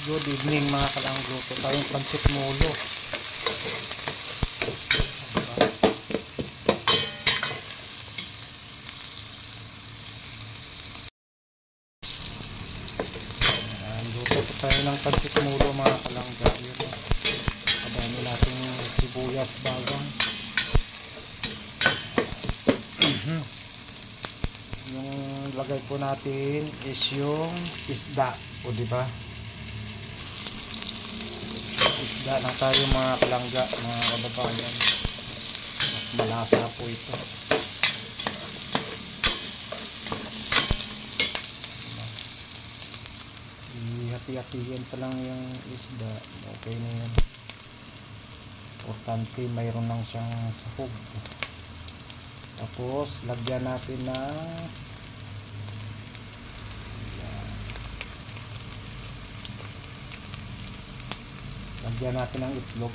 Good evening mga kalanggo. Ito tayong pancit molo. Luto po tayo ng pancit molo mga kalangga. Yun o. Kadami natin yung sibuyas, bawang. Yung lagay po natin is yung isda. O diba? Isda lang tayo mga kalangga, mga kababayan. Mas malasa po ito. Hati-hatihin pa lang yung isda. Okay na yan. Importante mayroon lang siyang sahog. Tapos lagyan natin ng itlog.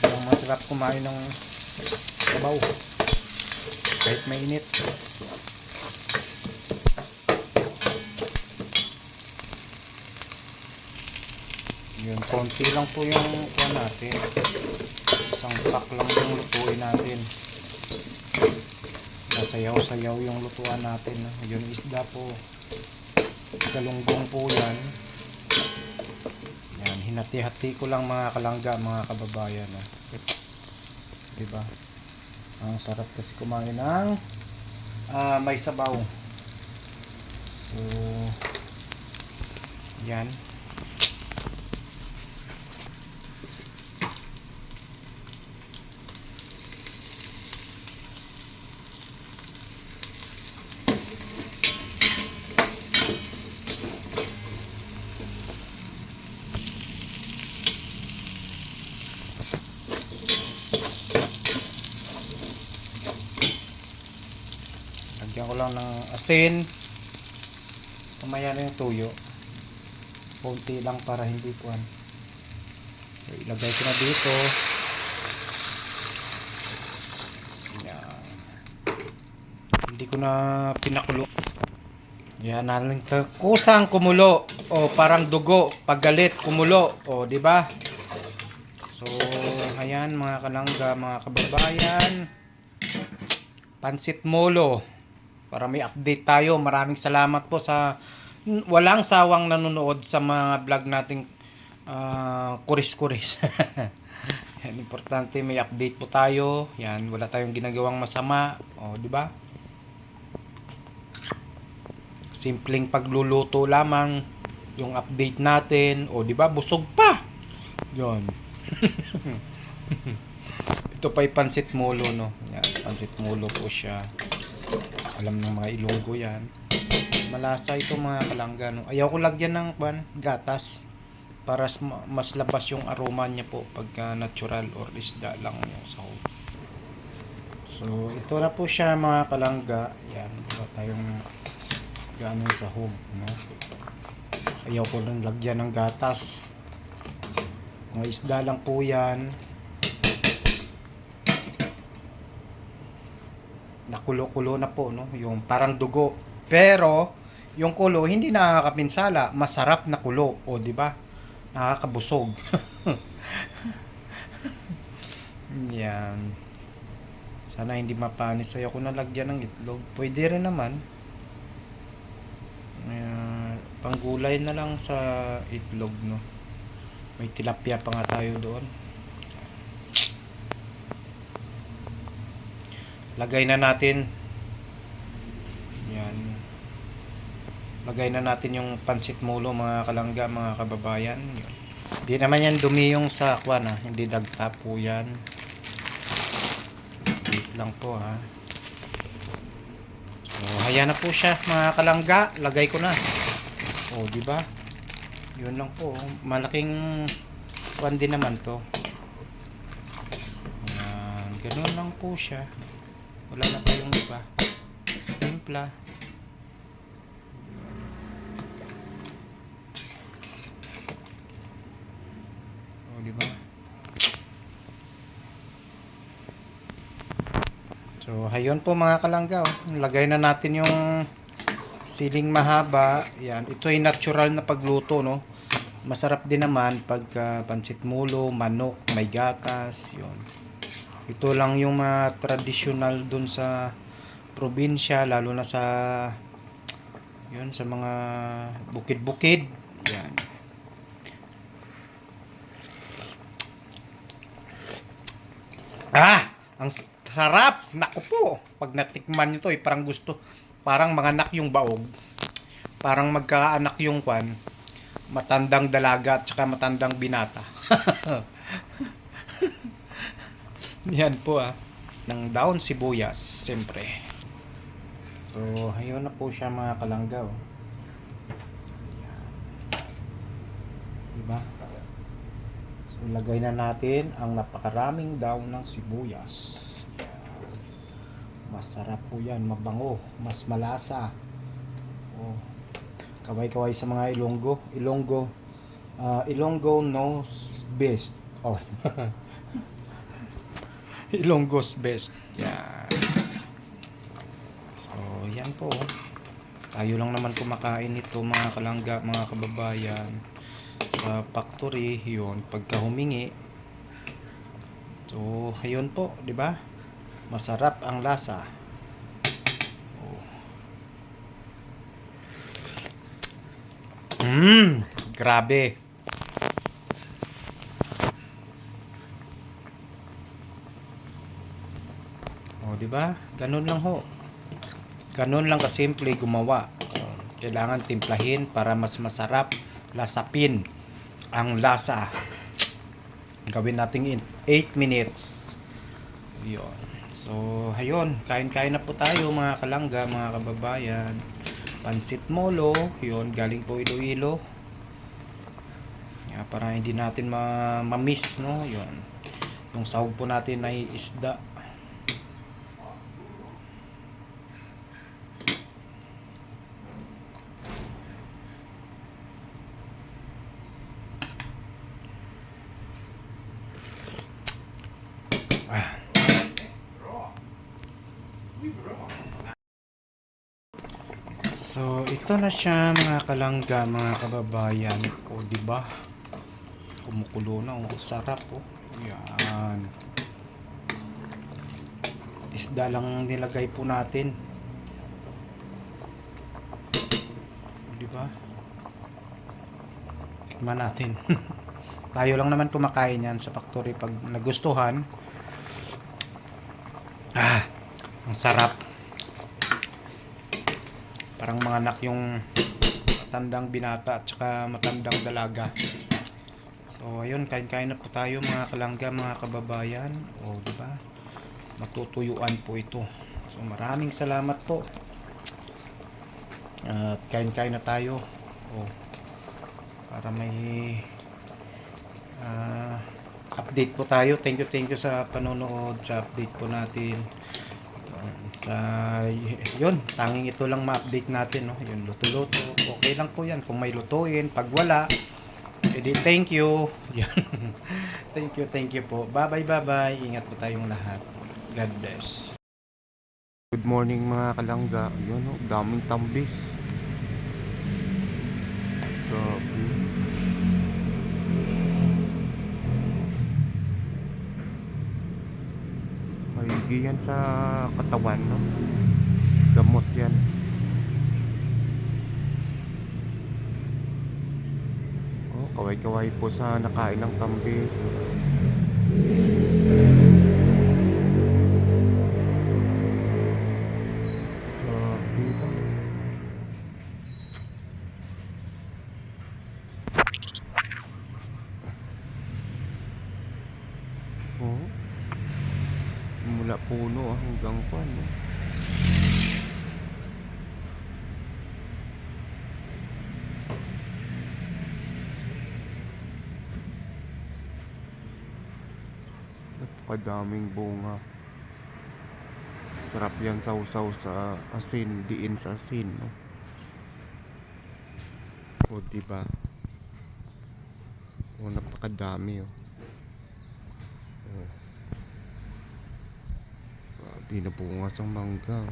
Yung masarap kumain ng sabaw kahit mainit. Yun, konti lang po yung kuha natin. Isang pack lang yung lutuin natin. Sayaw-sayaw yung lutuan natin. Yun, isda po. Galunggong po yan. Yan, hinati-hati ko lang mga kalangga, mga kababayan. Diba? Ang sarap kasi kumain ng may sabaw. So, yan. Lagyan ko lang ng asin. Mamaya na yung tuyo. Konti lang para hindi kuhan. So, ilagay ko na dito. Yan. Hindi ko na pinakulo. Yan nalang kusang kumulo. O parang dugo. Paggalit kumulo. O di ba? So ayan mga kalangga, mga kababayan. Pancit molo. Para may update tayo. Maraming salamat po sa walang sawang nanonood sa mga vlog nating kuris-kuris. Yan, importante may update po tayo. Yan, wala tayong ginagawang masama. O, di ba? Simpleng pagluluto lamang yung update natin. O, di ba? Busog pa. Yon. Ito pa yung pancit molo, no? Yan, pancit molo po siya. Alam ng mga Ilonggo yan. Malasa ito mga kalangga, no? Ayaw ko lagyan ng gatas para mas labas yung aroma niya po pagka natural or isda lang yung sahog. So ito na po siya mga kalangga. Yan, wala tayong ganong sahog, no? Ayaw ko lang lagyan ng gatas. Mga isda lang po yan. Nakulo-kulo na po, no? Yung parang dugo. Pero yung kulo hindi nakakapinsala, masarap na kulo, o di ba? Nakakabusog. Yan. Sana hindi mapanis. Ayaw ko na lagyan ng itlog. Pwede rin naman. Panggulay na lang sa itlog, no? May tilapia pa nga tayo doon. Lagay na natin. Yan. Lagay na natin yung pancit molo mga kalangga, mga kababayan. Hindi naman yan dumi yung sa kwan, ha. Hindi dagta po yan. Dito lang po, ha. So, haya na po siya mga kalangga. Lagay ko na. O, di ba? Yun lang po. Malaking kwan din naman to. Yan. Ganun lang po siya. Wala na tayong iba. Timpla. So, ayun po mga kalangga. Oh. Lagay na natin yung siling mahaba. Yan. Ito ay natural na pagluto, no? Masarap din naman pag pansit mulo, manok, may gatas. Yun. Ito lang yung mga traditional dun sa probinsya, lalo na sa yun, sa mga bukid-bukid. Yan. Ang sarap! Naku po! Pag natikman nyo to, parang gusto, parang manganak yung baog. Parang magkaanak yung kwan, matandang dalaga at saka matandang binata. Yan po ng daon sibuyas, siyempre. So, ayun na po siya mga kalangga. Oh. Diba? So, ilagay na natin ang napakaraming daon ng sibuyas. Yan. Masarap po yan, mabango, mas malasa. Oh. Kaway-kaway sa mga Ilonggo. Ilonggo knows best. Oh. Ilonggo's best. Yan. So, yan po. Tayo lang naman kumakain nito mga kalangga, mga kababayan. Sa factory, yun, pagka humingi. So, ayun po, di ba? Masarap ang lasa. Oh. Grabe. Oh, di ba? Ganun lang ho. Ganun lang kasimple gumawa. Oh, kailangan timplahin para mas masarap, lasapin ang lasa. Gawin natin in 8 minutes. Yun. So, ayun, kain-kain na po tayo mga kalangga, mga kababayan. Pansit molo, yun, galing po Iloilo. Para hindi natin ma-miss, no? Yun. Yung sahog po natin ay isda. So, ito na siya mga kalangga, mga kababayan. O, di ba? Kumukulo na, oh. Sarap, oh. Yan. Isda lang nilagay po natin. O, di ba? Tikman natin. Tayo lang naman kumakain yan sa factory pag nagustuhan. Ang sarap. Parang mga anak yung matandang binata at saka matandang dalaga. So, ayun, kain-kain na po tayo mga kalangga, mga kababayan. O, di ba? Matutuyuan po ito. So, maraming salamat po. At kain-kain na tayo. O, para may update po tayo. Thank you sa panonood, sa update po natin. Sa yun, tanging ito lang ma-update natin, no. Yun, luto-luto. Okay lang po 'yan kung may lutuin. Pag wala, edi thank you. Yan. Thank you po. Bye-bye. Ingat po tayong lahat. God bless. Good morning mga kalangga. Yun, oh, daming tambis. Grabe. Maigi yan sa katawan, no? Gamot yan. Oh, kaway-kaway po sa nakain ng tambis. Oh, mula puno hanggang kwan, no? Napakadaming bunga. Sarap yan sausaw sa asin, diin sa asin, no? O, diba? O, napakadami, oh. Oh. Grabe. Pinupungas ang mangga.